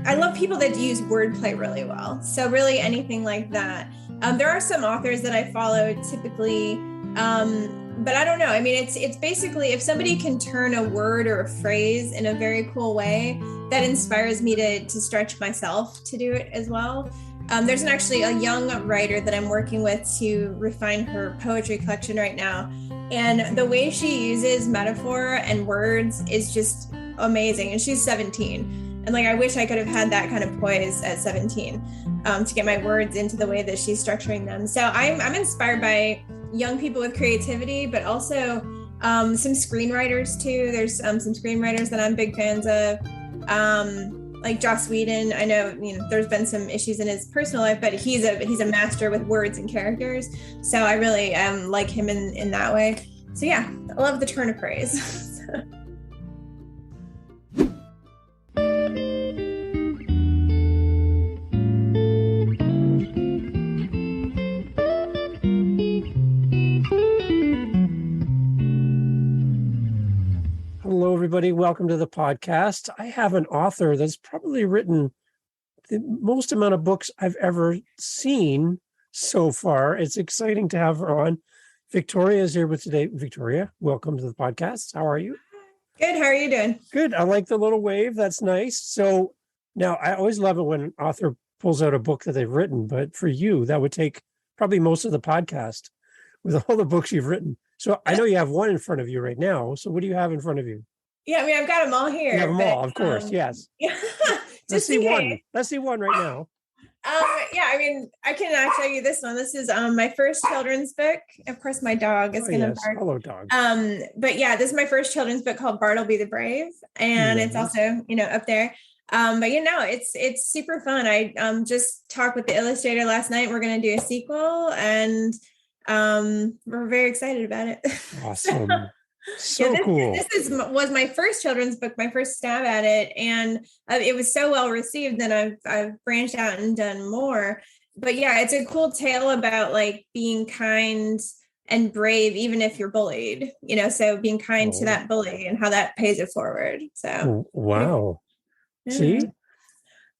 I love people that use wordplay really well. So really anything like that. There are some authors that I follow typically, but I don't know. I mean, it's basically if somebody can turn a word or a phrase in a very cool way, that inspires me to stretch myself to do it as well. There's actually a young writer that I'm working with to refine her poetry collection right now. And the way she uses metaphor and words is just amazing. And she's 17. And like, I wish I could have had that kind of poise at 17 to get my words into the way that she's structuring them. So I'm inspired by young people with creativity, but also some screenwriters too. There's some screenwriters that I'm big fans of. Like Joss Whedon. I know, there's been some issues in his personal life, but he's a master with words and characters. So I really like him in that way. So yeah, I love the turn of phrase. Hello, everybody. Welcome to the podcast. I have an author that's probably written the most amount of books I've ever seen so far. It's exciting to have her on. Victoria is here with today. Victoria, welcome to the podcast. How are you? Good. How are you doing? Good. I like the little wave. That's nice. So now I always love it when an author pulls out a book that they've written, but for you, that would take probably most of the podcast with all the books you've written. So I know you have one in front of you right now. So what do you have in front of you? Yeah, I mean, I've got them all here. You have them all, of course. Yes. Yeah. Let's see one. Let's see one right now. Yeah, I mean, I can show you this one. This is my first children's book. Of course, my dog is going to bark. Hello, dog. But yeah, this is my first children's book called Bartleby the Brave, and it's also up there. But it's super fun. I just talked with the illustrator last night. We're going to do a sequel, and we're very excited about it. Awesome. So cool. This was my first children's book, my first stab at it, and it was so well received that I've branched out and done more. But yeah, it's a cool tale about like being kind and brave, even if you're bullied. So being kind to that bully and how that pays it forward. So wow, see,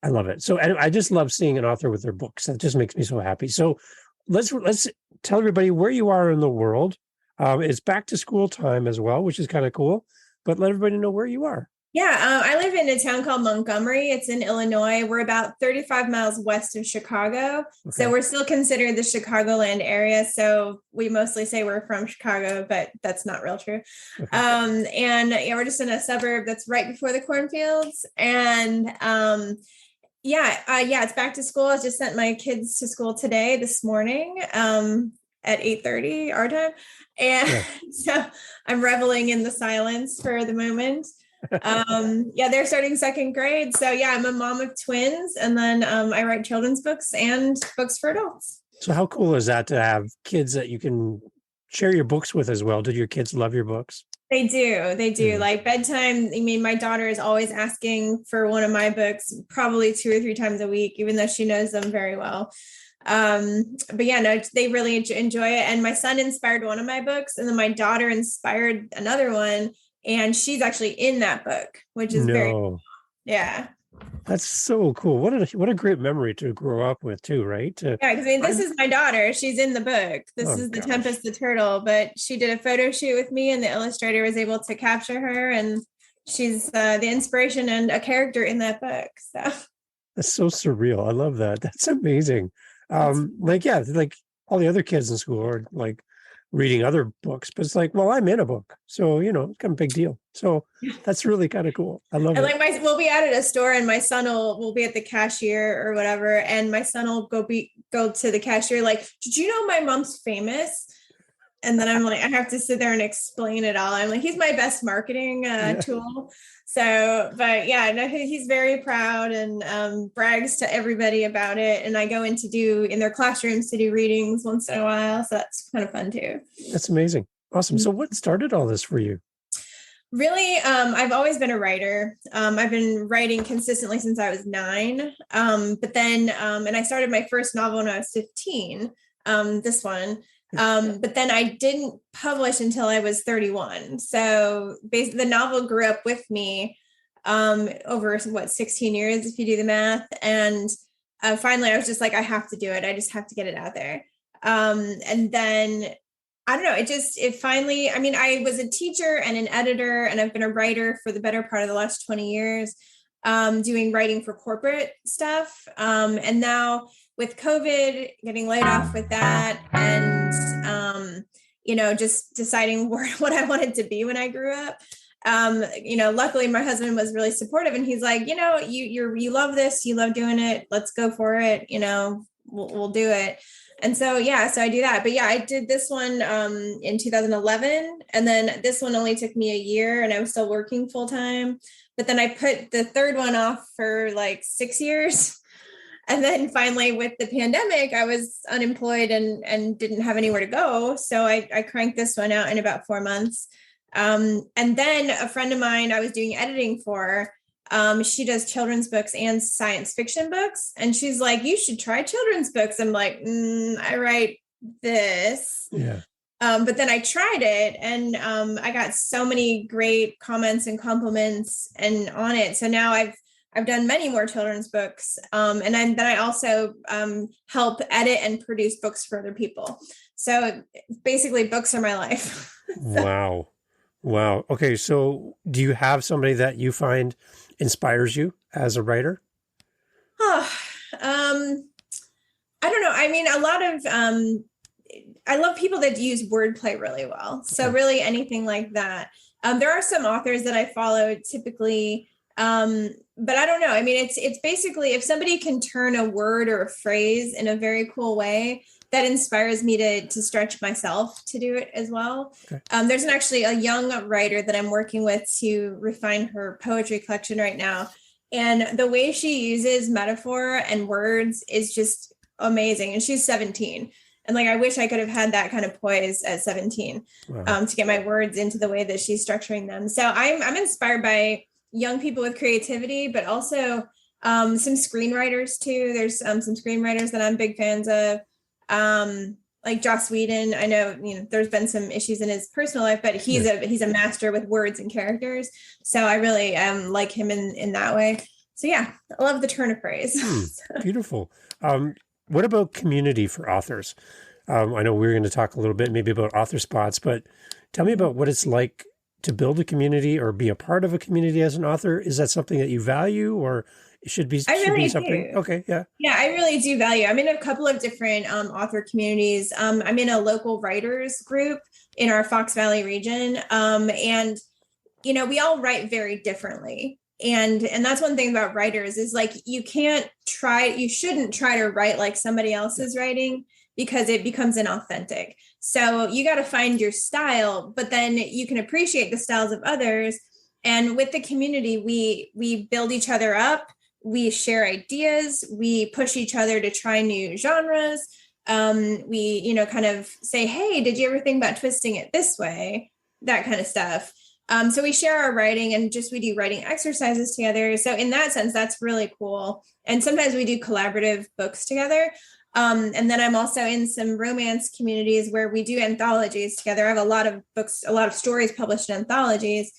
I love it. So I just love seeing an author with their books. That just makes me so happy. So let's tell everybody where you are in the world. It's back to school time as well, which is kind of cool, but let everybody know where you are. Yeah, I live in a town called Montgomery. It's in Illinois. We're about 35 miles west of Chicago. Okay. So we're still considered the Chicagoland area. So we mostly say we're from Chicago, but that's not real true. Okay. And we're just in a suburb that's right before the cornfields. And it's back to school. I just sent my kids to school this morning. At 8:30 our time. And so I'm reveling in the silence for the moment. They're starting second grade. So I'm a mom of twins. And then I write children's books and books for adults. So how cool is that to have kids that you can share your books with as well? Did your kids love your books? They do. Like bedtime. I mean, my daughter is always asking for one of my books, probably 2 or 3 times a week, even though she knows them very well. They really enjoy it. And my son inspired one of my books, and then my daughter inspired another one, and she's actually in that book, which is very cool. Yeah. That's so cool. What a great memory to grow up with too, right? This is my daughter. She's in the book. This is the Tempest the Turtle, but she did a photo shoot with me, and the illustrator was able to capture her, and she's the inspiration and a character in that book. So that's so surreal. I love that. That's amazing. Like all the other kids in school are like reading other books, but it's like, well, I'm in a book, so it's kind of a big deal. So that's really kind of cool. I love it. Like we'll be out at a store, and my son will be at the cashier or whatever, and my son will go to the cashier like, did you know my mom's famous? And then I'm like, I have to sit there and explain it all. I'm like, he's my best marketing tool. So, but he's very proud and brags to everybody about it. And I go in their classrooms to do readings once in a while. So that's kind of fun too. That's amazing. Awesome. So what started all this for you? Really, I've always been a writer. I've been writing consistently since I was 9. But then, and I started my first novel when I was 15, this one. But then I didn't publish until I was 31. So basically the novel grew up with me. over what, 16 years, if you do the math. And finally, I was just like, I have to do it. I just have to get it out there. And then I don't know, it finally, I mean, I was a teacher and an editor, and I've been a writer for the better part of the last 20 years, doing writing for corporate stuff. And now with COVID, getting laid off with that, and, just deciding what I wanted to be when I grew up. Luckily my husband was really supportive, and he's like, you love this, you love doing it. Let's go for it. We'll do it. And so I do that. But I did this one in 2011, and then this one only took me a year, and I was still working full time. But then I put the third one off for like 6 years. And then finally with the pandemic, I was unemployed and didn't have anywhere to go. So I cranked this one out in about 4 months. And then a friend of mine I was doing editing for, she does children's books and science fiction books. And she's like, you should try children's books. I'm like, I write this. Yeah. But then I tried it, and I got so many great comments and compliments and on it. So now I've done many more children's books. And then I also help edit and produce books for other people. So basically books are my life. Wow. Wow. Okay. So do you have somebody that you find inspires you as a writer? I don't know. I mean, a lot of, I love people that use wordplay really well. So really anything like that. There are some authors that I follow typically, but I don't know. I mean, it's basically if somebody can turn a word or a phrase in a very cool way, that inspires me to stretch myself to do it as well. Okay. There's actually a young writer that I'm working with to refine her poetry collection right now. And the way she uses metaphor and words is just amazing. And she's 17. And like, I wish I could have had that kind of poise at 17. Wow. To get my words into the way that she's structuring them. So I'm inspired by young people with creativity, but also some screenwriters too. There's some screenwriters that I'm big fans of. Like Joss Whedon. I know, there's been some issues in his personal life, but he's a master with words and characters. So I really like him in that way. So I love the turn of phrase. Beautiful. What about community for authors? I know we're going to talk a little bit maybe about author spots, but tell me about what it's like to build a community or be a part of a community as an author. Is that something that you value, or it should be something? Do. Okay. Yeah. Yeah, I really do value. I'm in a couple of different author communities. I'm in a local writers group in our Fox Valley region. And, we all write very differently. And that's one thing about writers is like, you shouldn't try to write like somebody else is writing, because it becomes inauthentic. So you got to find your style, but then you can appreciate the styles of others. And with the community, we build each other up. We share ideas. We push each other to try new genres. We, kind of say, hey, did you ever think about twisting it this way? That kind of stuff. So we share our writing, and we do writing exercises together. So in that sense, that's really cool. And sometimes we do collaborative books together. And then I'm also in some romance communities where we do anthologies together. I have a lot of books, a lot of stories published in anthologies.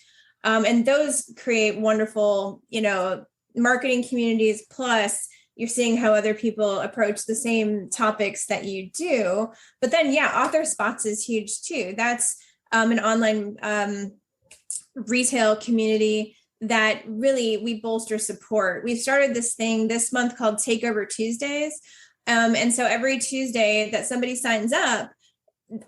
And those create wonderful, marketing communities. Plus you're seeing how other people approach the same topics that you do. But then, author spots is huge too. That's an online retail community that really we bolster support. We've started this thing this month called Takeover Tuesdays. And so every Tuesday that somebody signs up,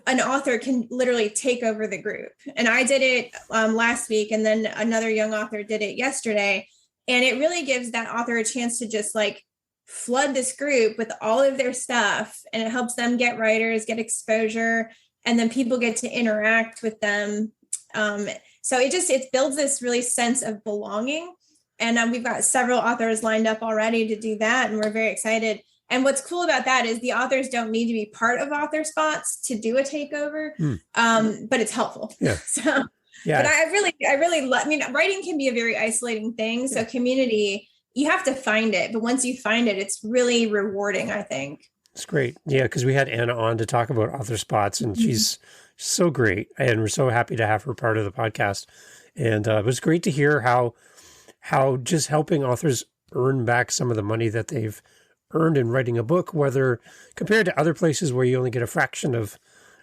an author can literally take over the group. And I did it last week, and then another young author did it yesterday. And it really gives that author a chance to just like flood this group with all of their stuff. And it helps them get writers, get exposure, and then people get to interact with them. So it builds this really sense of belonging. And we've got several authors lined up already to do that. And we're very excited. And what's cool about that is the authors don't need to be part of author spots to do a takeover, but it's helpful. Yeah. So, but I really love, writing can be a very isolating thing. So community, you have to find it. But once you find it, it's really rewarding, I think. It's great. Yeah, because we had Anna on to talk about author spots, and she's so great. And we're so happy to have her part of the podcast. And it was great to hear how how just helping authors earn back some of the money that they've earned in writing a book, whether compared to other places where you only get a fraction of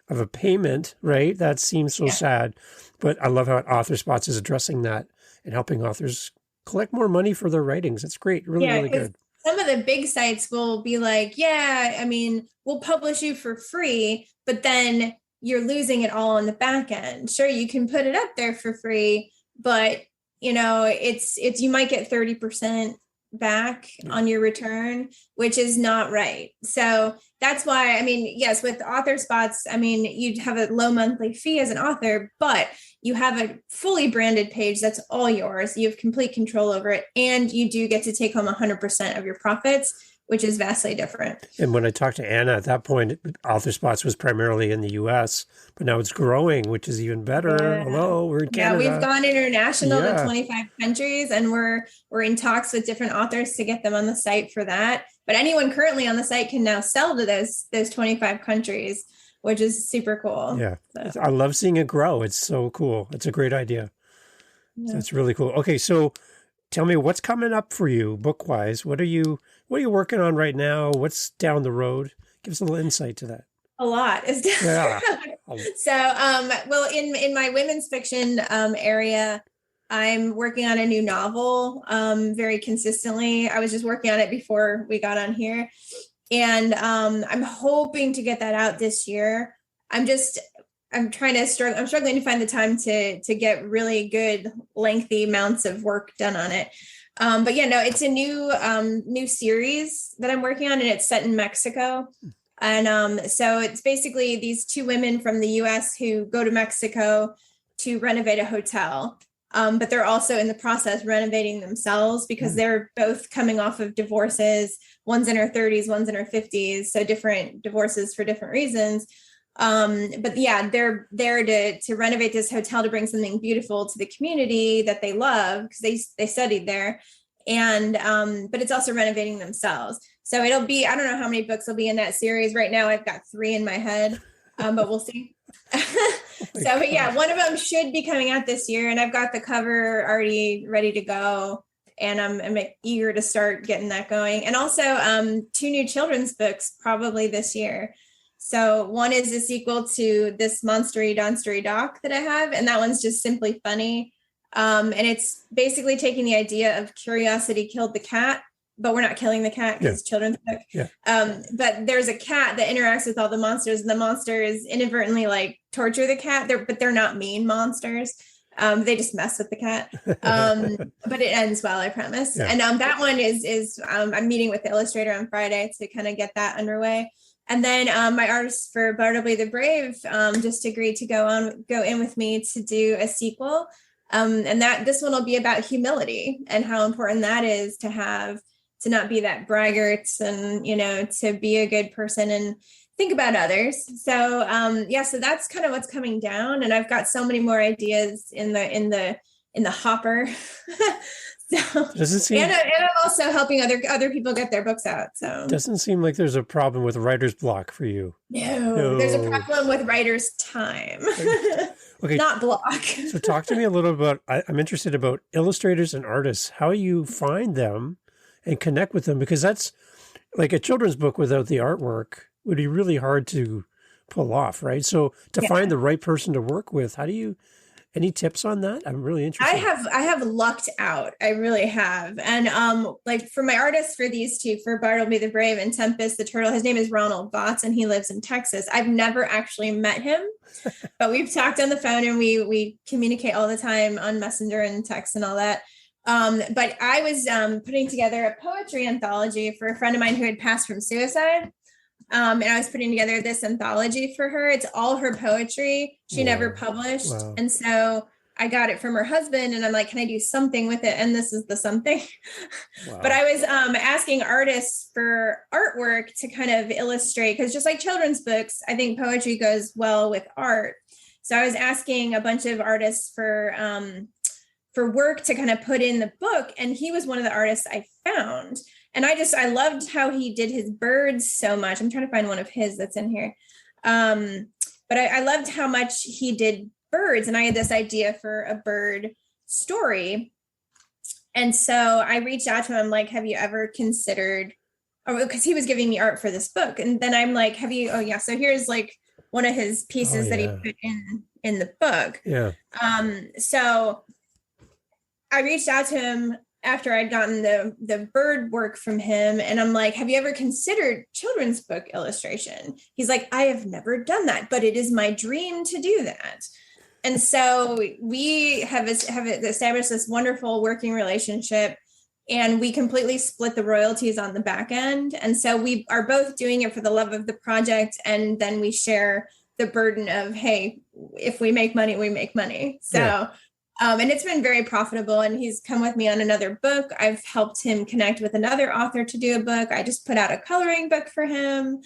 a payment, right? That seems so sad. But I love how AuthorSpots is addressing that and helping authors collect more money for their writings. It's great. Really, really good. Some of the big sites will be like, yeah, I mean, we'll publish you for free, but then you're losing it all on the back end. Sure, you can put it up there for free, but it's you might get 30% back on your return, which is not right. So that's why, I mean, yes, with AuthorSpots, I mean, you'd have a low monthly fee as an author, but you have a fully branded page that's all yours. You have complete control over it, and you do get to take home 100% of your profits, which is vastly different. And when I talked to Anna at that point, AuthorSpots was primarily in the US, but now it's growing, which is even better. Yeah. Hello, we're in Canada. Yeah, we've gone international to 25 countries, and we're in talks with different authors to get them on the site for that. But anyone currently on the site can now sell to those 25 countries, which is super cool. Yeah, so. I love seeing it grow. It's so cool. It's a great idea. Yeah. That's really cool. Okay, so tell me what's coming up for you book-wise. What are you working on right now? What's down the road? Give us a little insight to that. A lot is down the road. So, well, in my women's fiction area, I'm working on a new novel very consistently. I was just working on it before we got on here. And I'm hoping to get that out this year. I'm struggling to find the time to get really good, lengthy amounts of work done on it. But yeah, no, it's a new series that I'm working on, and it's set in Mexico. And so it's basically these two women from the US who go to Mexico to renovate a hotel. But they're also in the process renovating themselves because they're both coming off of divorces. One's in her 30s, one's in her 50s. So different divorces for different reasons. But yeah, they're there to renovate this hotel to bring something beautiful to the community that they love because they studied there. And but it's also renovating themselves. So it'll be, I don't know how many books will be in that series. Right now I've got 3 in my head, but we'll see. But yeah, one of them should be coming out this year, and I've got the cover already ready to go, and I'm eager to start getting that going. And also 2 new children's books probably this year. So one is a sequel to this Monstery Donstery Doc that I have, and that one's just simply funny. And it's basically taking the idea of Curiosity Killed the Cat, but we're not killing the cat because it's children's book. Yeah. But there's a cat that interacts with all the monsters, and the monsters inadvertently like torture the cat. But they're not mean monsters. They just mess with the cat. But it ends well, I promise. Yeah. And that one is I'm meeting with the illustrator on Friday to kind of get that underway. And then my artist for Bartleby the Brave just agreed to go in with me to do a sequel. And this one will be about humility and how important that is to not be that braggart and, to be a good person and think about others. So, so that's kind of what's coming down. And I've got so many more ideas in the hopper. So, and I'm also helping other people get their books out. So doesn't seem like there's a problem with writer's block for you. No. There's a problem with writer's time. Okay. Not block. So talk to me a little about, I'm interested about illustrators and artists, how you find them and connect with them, because that's like a children's book without the artwork would be really hard to pull off, right? So to find the right person to work with, any tips on that? I'm really interested. I have lucked out. I really have. And like for my artists for these two, for Bartleby the Brave and Tempest the Turtle, his name is Ronald Botts and he lives in Texas. I've never actually met him, but we've talked on the phone and we communicate all the time on Messenger and text and all that. But I was putting together a poetry anthology for a friend of mine who had passed from suicide. And I was putting together this anthology for her. It's all her poetry. She never published. Wow. And so I got it from her husband and I'm like, can I do something with it? And this is the something. Wow. But I was asking artists for artwork to kind of illustrate, because just like children's books, I think poetry goes well with art. So I was asking a bunch of artists for work to kind of put in the book. And he was one of the artists I found. And I loved how he did his birds so much. I'm trying to find one of his that's in here. But I loved how much he did birds. And I had this idea for a bird story. And so I reached out to him, like, have you ever considered, because he was giving me art for this book. And then I'm like, oh yeah, so here's like one of his pieces that he put in the book. Yeah. So I reached out to him after I'd gotten the bird work from him. And I'm like, have you ever considered children's book illustration? He's like, I have never done that, but it is my dream to do that. And so we have established this wonderful working relationship, and we completely split the royalties on the back end. And so we are both doing it for the love of the project. And then we share the burden of, hey, if we make money, we make money. So, and it's been very profitable, and he's come with me on another book. I've helped him connect with another author to do a book. I just put out a coloring book for him,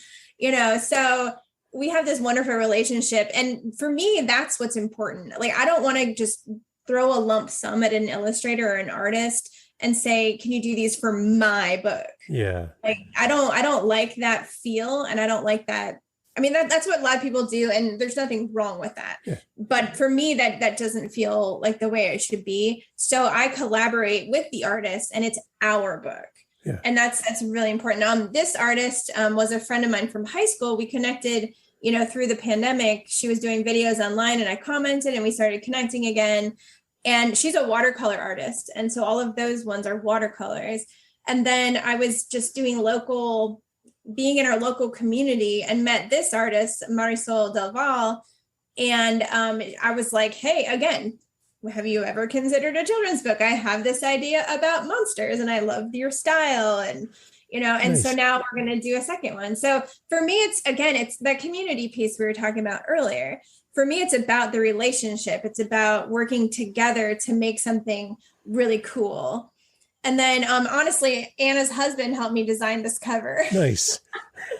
so we have this wonderful relationship. And for me, that's what's important. Like, I don't want to just throw a lump sum at an illustrator or an artist and say, can you do these for my book? Yeah. Like, I don't like that feel. And I don't like that. I mean, that's what a lot of people do, and there's nothing wrong with that. Yeah. But for me, that doesn't feel like the way it should be. So I collaborate with the artist, and it's our book. Yeah. And that's really important. This artist was a friend of mine from high school. We connected, through the pandemic. She was doing videos online, and I commented, and we started connecting again. And she's a watercolor artist. And so all of those ones are watercolors. And then I was just being in our local community, and met this artist, Marisol Del Val. And I was like, hey, again, have you ever considered a children's book? I have this idea about monsters, and I love your style. And, and Nice. So now we're going to do a second one. So for me, it's that community piece we were talking about earlier. For me, it's about the relationship. It's about working together to make something really cool. And then, honestly, Anna's husband helped me design this cover. Nice.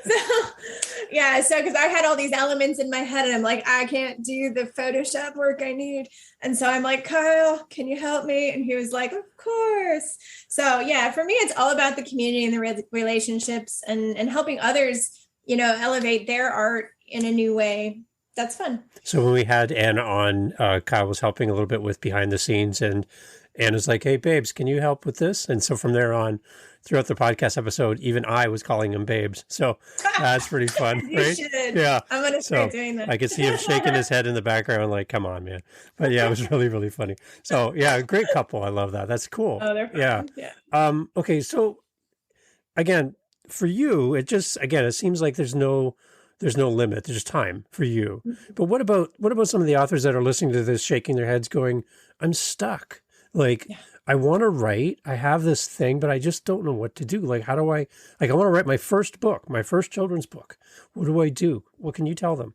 So because I had all these elements in my head, and I'm like, I can't do the Photoshop work I need. And so I'm like, Kyle, can you help me? And he was like, of course. So yeah, for me, it's all about the community and the relationships, and helping others, elevate their art in a new way. That's fun. So when we had Anna on, Kyle was helping a little bit with behind the scenes, and Anna's like, hey, babes, can you help with this? And so from there on, throughout the podcast episode, even I was calling him babes. So that's pretty fun, right? You should. Yeah. I'm going to start doing that. I could see him shaking his head in the background like, come on, man. But yeah, it was really, really funny. So yeah, great couple. I love that. That's cool. Oh, they're fun. Yeah. Okay. So again, for you, it seems like there's no limit. There's time for you. But what about some of the authors that are listening to this, shaking their heads going, I'm stuck. Like, I want to write, I have this thing, but I just don't know what to do. Like, how do I want to write my first book, my first children's book. What do I do? What can you tell them?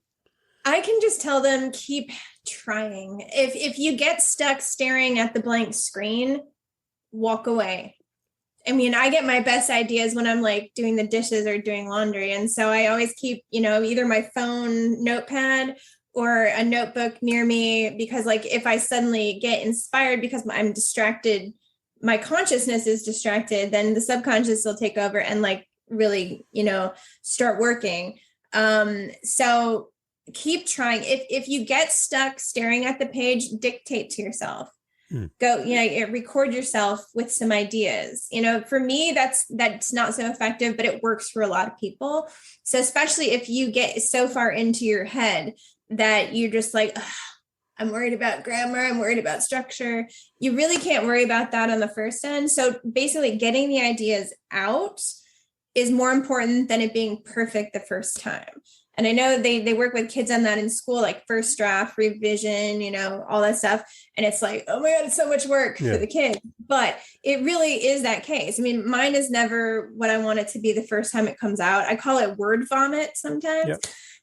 I can just tell them, keep trying. If you get stuck staring at the blank screen, walk away. I mean, I get my best ideas when I'm like doing the dishes or doing laundry. And so I always keep, either my phone notepad or a notebook near me, because like if I suddenly get inspired because I'm distracted, my consciousness is distracted, then the subconscious will take over and like really, start working. So keep trying. If you get stuck staring at the page, dictate to yourself. Go, record yourself with some ideas. For me, that's not so effective, but it works for a lot of people. So especially if you get so far into your head that you're just like, I'm worried about grammar, I'm worried about structure. You really can't worry about that on the first end. So basically getting the ideas out is more important than it being perfect the first time. And I know they work with kids on that in school, like first draft, revision, all that stuff. And it's like, oh my God, it's so much work for the kids. But it really is that case. I mean, mine is never what I want it to be the first time it comes out. I call it word vomit sometimes,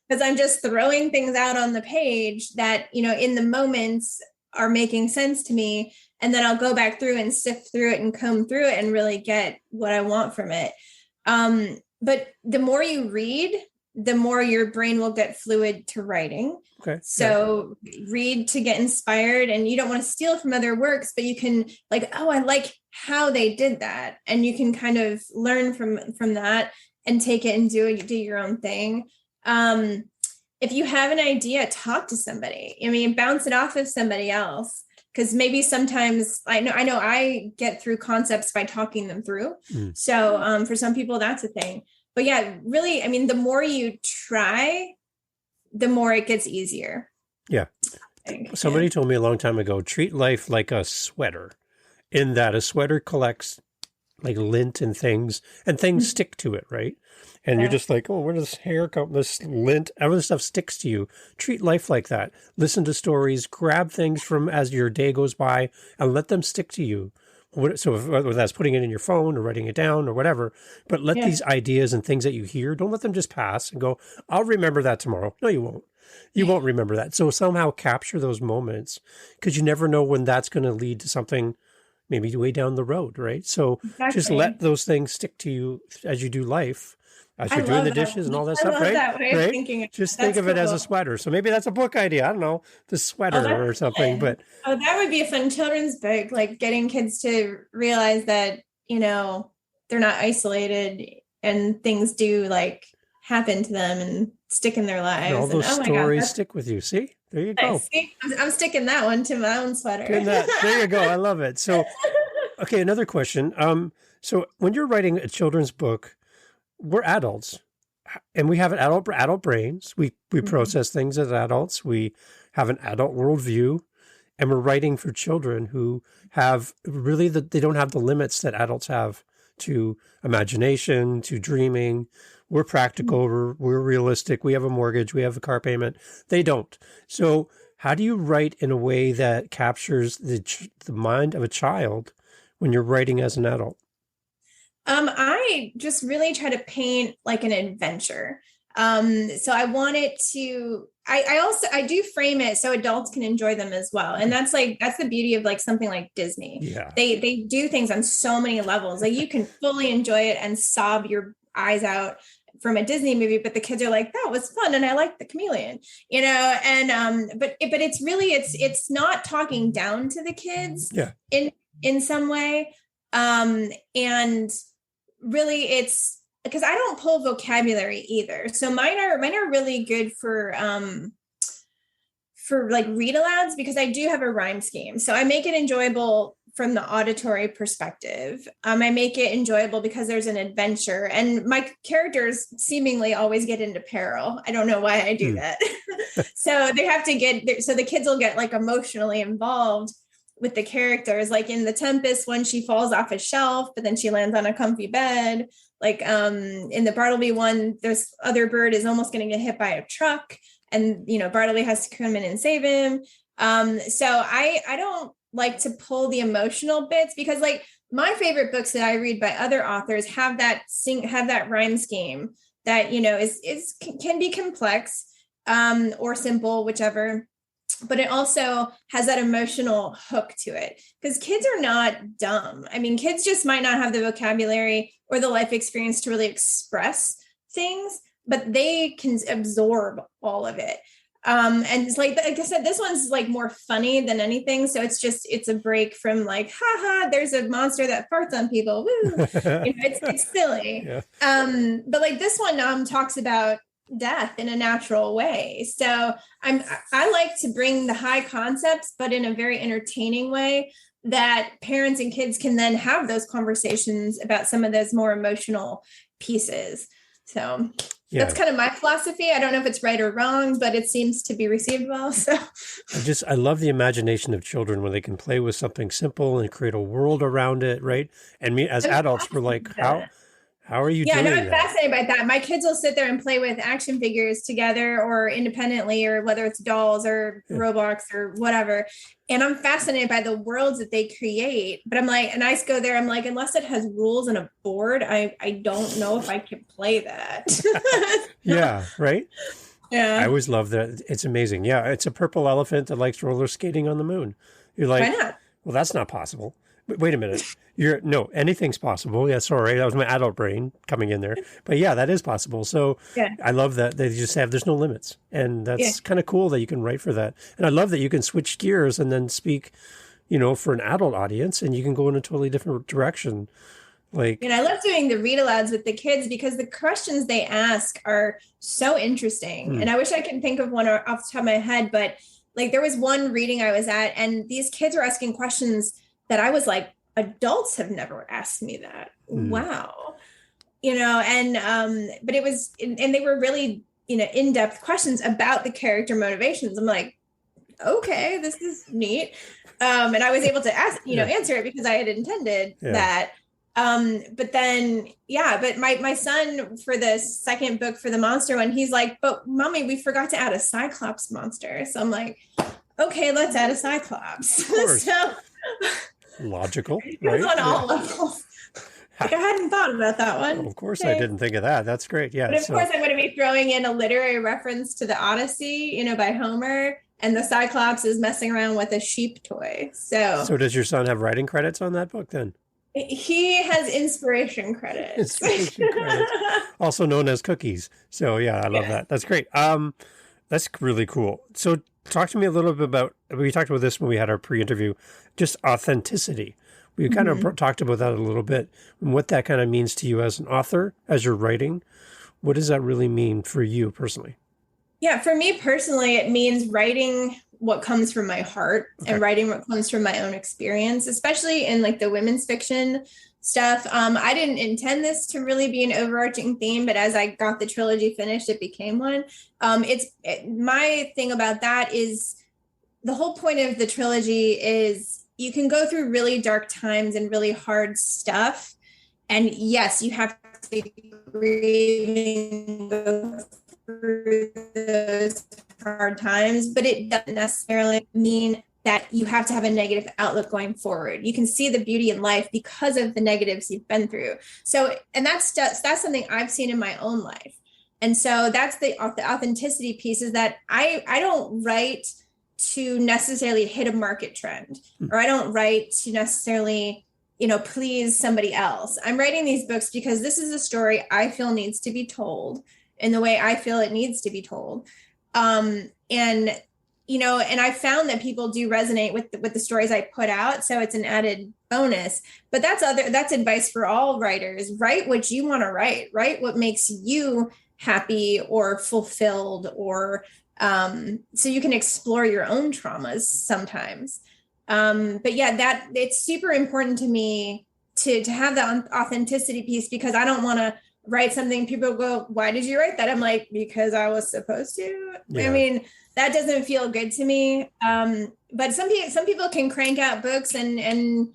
because I'm just throwing things out on the page that, in the moments are making sense to me. And then I'll go back through and sift through it and comb through it and really get what I want from it. But the more you read, the more your brain will get fluid to writing. Okay. So read to get inspired, and you don't want to steal from other works, but you can like, oh, I like how they did that. And you can kind of learn from that and take it and do your own thing. If you have an idea, talk to somebody. I mean, bounce it off of somebody else. because maybe sometimes I know I get through concepts by talking them through. So for some people that's a thing. But yeah, really, I mean, the more you try, the more it gets easier. Yeah. Somebody told me a long time ago, treat life like a sweater, in that a sweater collects like lint and things stick to it, right? And you're just like, oh, where does hair come? This lint, every stuff sticks to you. Treat life like that. Listen to stories, grab things from as your day goes by, and let them stick to you. So whether that's putting it in your phone or writing it down or whatever, but let these ideas and things that you hear, don't let them just pass and go, I'll remember that tomorrow. No, you won't. You won't remember that. So somehow capture those moments, because you never know when that's going to lead to something maybe way down the road, right? So just let those things stick to you as you do life, as you're doing the dishes and all that stuff, right? That way of thinking. Just think of it as a sweater. So maybe that's a book idea. I don't know, the sweater or something. But that would be a fun children's book, like getting kids to realize that, you know, they're not isolated and things do like happen to them and stick in their lives. And all those stories stick with you. See? There you go. See? I'm sticking that one to my own sweater. There you go. I love it. So, okay, another question. So when you're writing a children's book, we're adults, and we have an adult brains. We process things as adults. We have an adult worldview, and we're writing for children who have really they don't have the limits that adults have to imagination, to dreaming. We're practical. We're realistic. We have a mortgage. We have a car payment. They don't. So how do you write in a way that captures the mind of a child when you're writing as an adult? I just really try to paint like an adventure. So I want it to, I do frame it so adults can enjoy them as well. And that's the beauty of like something like Disney. Yeah. They do things on so many levels. Like you can fully enjoy it and sob your eyes out from a Disney movie, but the kids are like, that was fun. And I like the chameleon, you know? And, but it's really, it's not talking down to the kids in some way. And really it's because I don't pull vocabulary either. So mine are really good for like read alouds, because I do have a rhyme scheme. So I make it enjoyable from the auditory perspective. I make it enjoyable because there's an adventure, and my characters seemingly always get into peril. I don't know why I do that. So they have to so the kids will get like emotionally involved with the characters. Like in The Tempest, when she falls off a shelf, but then she lands on a comfy bed. Like in the Bartleby one, this other bird is almost going to get hit by a truck, and you know Bartleby has to come in and save him. So I don't like to pull the emotional bits, because like my favorite books that I read by other authors have that rhyme scheme that, you know, can be complex or simple, whichever, but it also has that emotional hook to it, because kids are not dumb. I mean, kids just might not have the vocabulary or the life experience to really express things, but they can absorb all of it. And it's like I said, this one's like more funny than anything. So it's a break from like, haha, there's a monster that farts on people. Woo. You know, it's silly. Yeah. But like this one talks about death in a natural way. So I like to bring the high concepts, but in a very entertaining way that parents and kids can then have those conversations about some of those more emotional pieces. So that's kind of my philosophy. I don't know if it's right or wrong, but it seems to be received well. So I love the imagination of children when they can play with something simple and create a world around it, right? And me as adults, we're like, how are you doing that? Yeah, I'm fascinated by that. My kids will sit there and play with action figures together or independently, or whether it's dolls or Roblox or whatever. And I'm fascinated by the worlds that they create. But I'm like, and I go there, I'm like, unless it has rules and a board, I don't know if I can play that. Yeah, right? Yeah. I always love that. It's amazing. Yeah, it's a purple elephant that likes roller skating on the moon. You're like, why not? Well, that's not possible. Wait a minute. Anything's possible. Yeah, sorry. That was my adult brain coming in there. But yeah, that is possible. So I love that they just there's no limits. And that's kind of cool that you can write for that. And I love that you can switch gears and then speak, you know, for an adult audience, and you can go in a totally different direction. And I love doing the read alouds with the kids because the questions they ask are so interesting. And I wish I could think of one off the top of my head, but Like there was one reading I was at, and these kids were asking questions that I was like, adults have never asked me that. Wow. But it was, and they were really, in-depth questions about the character motivations. I'm like, okay, this is neat. And I was able to answer it because I had intended that. But my son, for the second book, for the monster one, he's like, but mommy, we forgot to add a Cyclops monster. So I'm like, okay, let's add a Cyclops. So logical, right? On all levels. Like I hadn't thought about that one. Oh, of course, okay. I didn't think of that. That's great. Yeah. But of course, I'm going to be throwing in a literary reference to the Odyssey, by Homer, and the Cyclops is messing around with a sheep toy. So does your son have writing credits on that book then? He has inspiration credits. Also known as cookies. So yeah, I love that. That's great. That's really cool. So talk to me a little bit about, we talked about this when we had our pre-interview, just authenticity. We kind of talked about that a little bit and what that kind of means to you as an author, as you're writing. What does that really mean for you personally? Yeah, for me personally, it means writing what comes from my heart and writing what comes from my own experience, especially in like the women's fiction stuff. I didn't intend this to really be an overarching theme, but as I got the trilogy finished, it became one. My thing about that is the whole point of the trilogy is you can go through really dark times and really hard stuff. And yes, you have to grieve and go through those hard times, but it doesn't necessarily mean that you have to have a negative outlook going forward. You can see the beauty in life because of the negatives you've been through. So, and that's something I've seen in my own life. And so that's the authenticity piece, is that I don't write to necessarily hit a market trend, or I don't write to necessarily, please somebody else. I'm writing these books because this is a story I feel needs to be told in the way I feel it needs to be told. And I found that people do resonate with the stories I put out. So it's an added bonus, but that's advice for all writers. Write what you want to write what makes you happy or fulfilled, or so you can explore your own traumas sometimes. But yeah, that it's super important to me to have that authenticity piece, because I don't want to write something people go, why did you write that? I'm like, because I was supposed to. Yeah. I mean, that doesn't feel good to me. But some people can crank out books and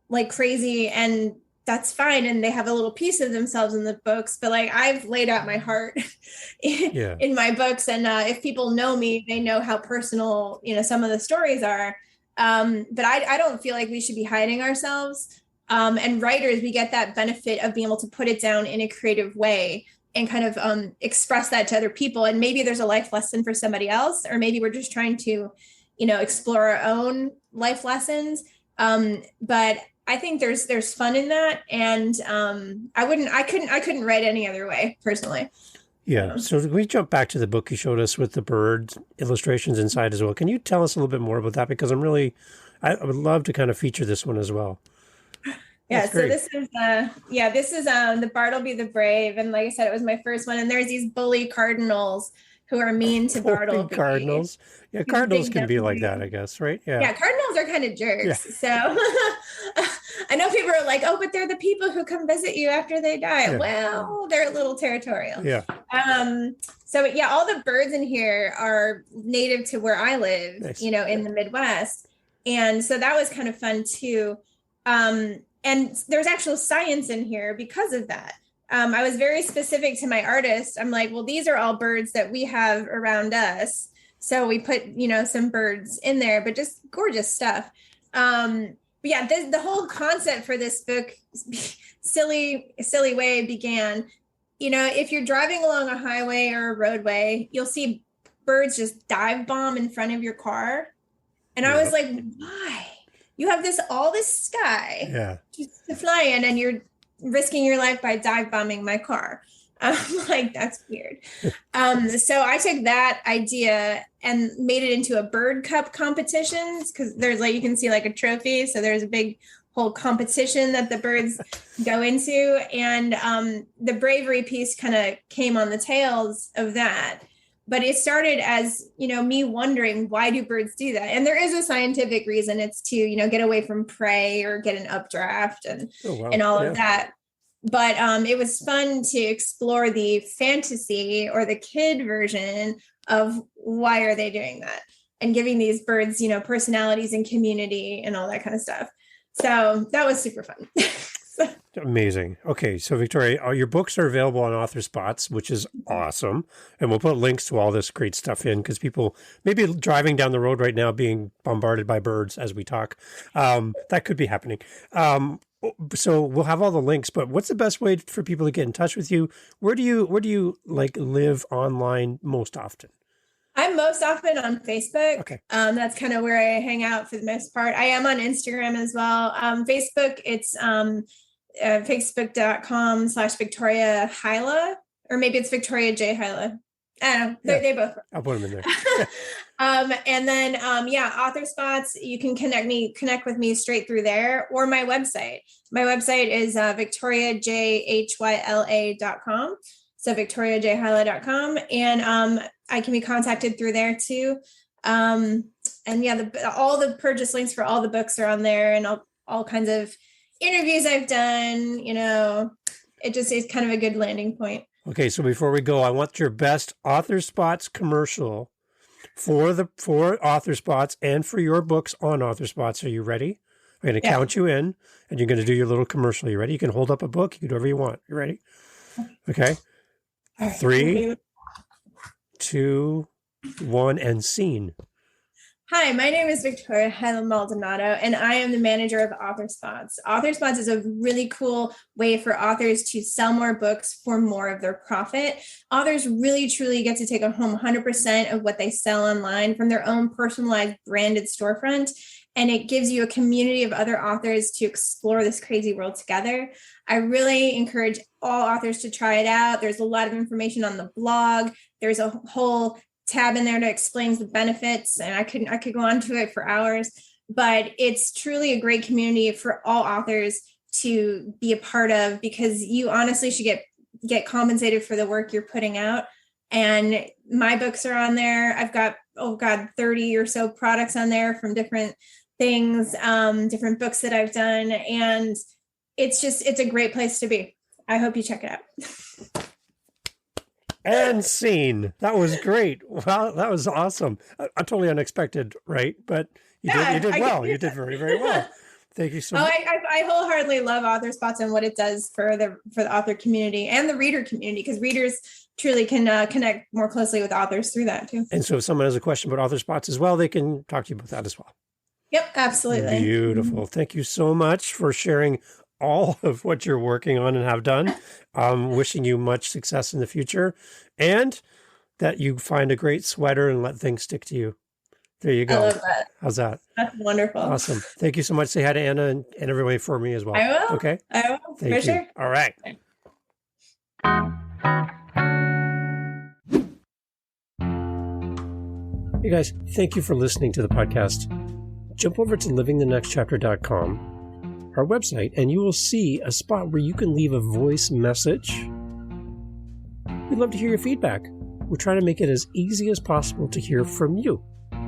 like crazy, and that's fine. And they have a little piece of themselves in the books, but like I've laid out my heart in my books. And if people know me, they know how personal, some of the stories are. But I don't feel like we should be hiding ourselves. And writers, we get that benefit of being able to put it down in a creative way and kind of express that to other people. And maybe there's a life lesson for somebody else, or maybe we're just trying to, explore our own life lessons. But I think there's fun in that. And I couldn't write any other way personally. Yeah. So we jump back to the book you showed us with the bird illustrations inside as well. Can you tell us a little bit more about that? Because I would love to kind of feature this one as well. Yeah, so this is the Bartleby the Brave, and like I said, it was my first one. And there's these bully cardinals who are mean to Bartleby. Cardinals, yeah, cardinals can be like that, I guess, right? Yeah, cardinals are kind of jerks. Yeah. So I know people are like, oh, but they're the people who come visit you after they die. Yeah. Well, they're a little territorial. Yeah. So yeah, all the birds in here are native to where I live, nice. In the Midwest, and so that was kind of fun too. And there's actual science in here because of that. I was very specific to my artist. I'm like, well, these are all birds that we have around us. So we put, some birds in there, but just gorgeous stuff. But yeah, the whole concept for this book, silly way began, if you're driving along a highway or a roadway, you'll see birds just dive bomb in front of your car. And I was like, why? You have all this sky to fly in, and you're risking your life by dive bombing my car. I'm like, that's weird. So I took that idea and made it into a bird cup competitions, because there's you can see a trophy. So there's a big whole competition that the birds go into. And the bravery piece kind of came on the tails of that. but it started as, me wondering, why do birds do that? And there is a scientific reason. It's to, get away from prey or get an updraft and all of that. But it was fun to explore the fantasy or the kid version of why are they doing that, and giving these birds, personalities and community and all that kind of stuff. So that was super fun. Amazing. Okay, so Victoria, your books are available on Author Spots, which is awesome. And we'll put links to all this great stuff in, because people maybe driving down the road right now being bombarded by birds as we talk. That could be happening. So we'll have all the links, but what's the best way for people to get in touch with you? Where do you like live online most often? I'm most often on Facebook. Okay. That's kind of where I hang out for the most part. I am on Instagram as well. Facebook, it's facebook.com/Victoria Hyla, or maybe it's Victoria J. Hyla. I don't know. They both. I'll put them in there. And then, Author Spots, you can connect with me straight through there, or my website. My website is victoriajhyla.com. So victoriajhyla.com. And I can be contacted through there too. All the purchase links for all the books are on there, and all kinds of interviews I've done. It just is kind of a good landing point. Okay, so before we go, I want your best Author Spots commercial for Author Spots and for your books on Author Spots. Are you ready? I'm going to count you in, and you're going to do your little commercial. You ready? You can hold up a book. You can do whatever you want. You ready? Okay. 3, 2, 1, and scene. Hi, my name is Victoria Hyla Maldonado, and I am the manager of Author Spots. Author Spots is a really cool way for authors to sell more books for more of their profit. Authors really, truly get to take home 100% of what they sell online from their own personalized branded storefront, and it gives you a community of other authors to explore this crazy world together. I really encourage all authors to try it out. There's a lot of information on the blog. There's a whole tab in there that explains the benefits, and I could go on to it for hours, but it's truly a great community for all authors to be a part of, because you honestly should get compensated for the work you're putting out. And my books are on there. I've got 30 or so products on there from different things, different books that I've done, and it's a great place to be. I hope you check it out. And scene. That was great. Wow, that was awesome. Totally unexpected, right? But you did well. You did very, very well. Thank you so much. I wholeheartedly love Author Spots and what it does for the author community and the reader community, because readers truly can connect more closely with authors through that too. And so if someone has a question about Author Spots as well, they can talk to you about that as well. Yep, absolutely. Beautiful. Thank you so much for sharing all of what you're working on and have done. Wishing you much success in the future, and that you find a great sweater and let things stick to you. There you go. I love that. How's that? That's wonderful. Awesome. Thank you so much. Say hi to Anna and everybody for me as well. I will. Okay. I will. Thank you. Sure. All right. Hey guys, thank you for listening to the podcast. Jump over to livingthenextchapter.com, our website, and you will see a spot where you can leave a voice message. We'd love to hear your feedback. We're trying to make it as easy as possible to hear from you.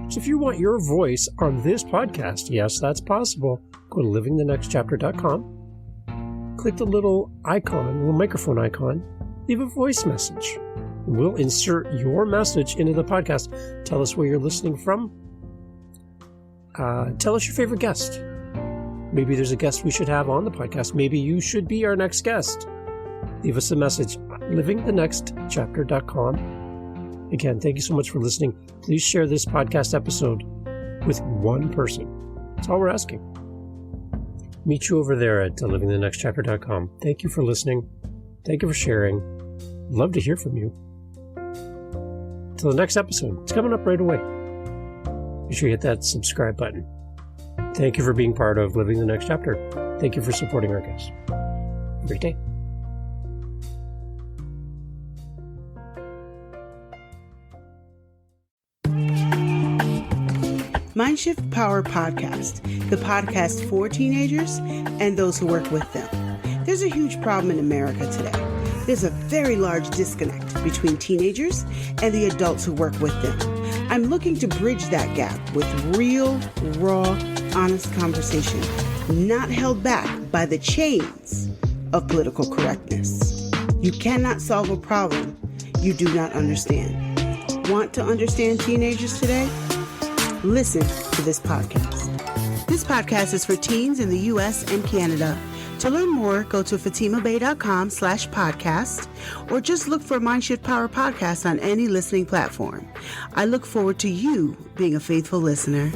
So if you want your voice on this podcast, yes, that's possible. Go to livingthenextchapter.com, click the little microphone icon, leave a voice message. We'll insert your message into the podcast. Tell us where you're listening from. Tell us your favorite guest. Maybe there's a guest we should have on the podcast. Maybe you should be our next guest. Leave us a message at livingthenextchapter.com. Again, thank you so much for listening. Please share this podcast episode with one person. That's all we're asking. Meet you over there at livingthenextchapter.com. Thank you for listening. Thank you for sharing. Love to hear from you. Till the next episode. It's coming up right away. Be sure you hit that subscribe button. Thank you for being part of Living the Next Chapter. Thank you for supporting our guests. Have a great day. Mindshift Power Podcast, the podcast for teenagers and those who work with them. There's a huge problem in America today. There's a very large disconnect between teenagers and the adults who work with them. I'm looking to bridge that gap with real, raw, honest conversation, not held back by the chains of political correctness. You cannot solve a problem you do not understand. Want to understand teenagers today? Listen to this podcast. This podcast is for teens in the U.S. and Canada. To learn more, go to fatimabay.com/podcast or just look for Mindshift Power Podcast on any listening platform. I look forward to you being a faithful listener.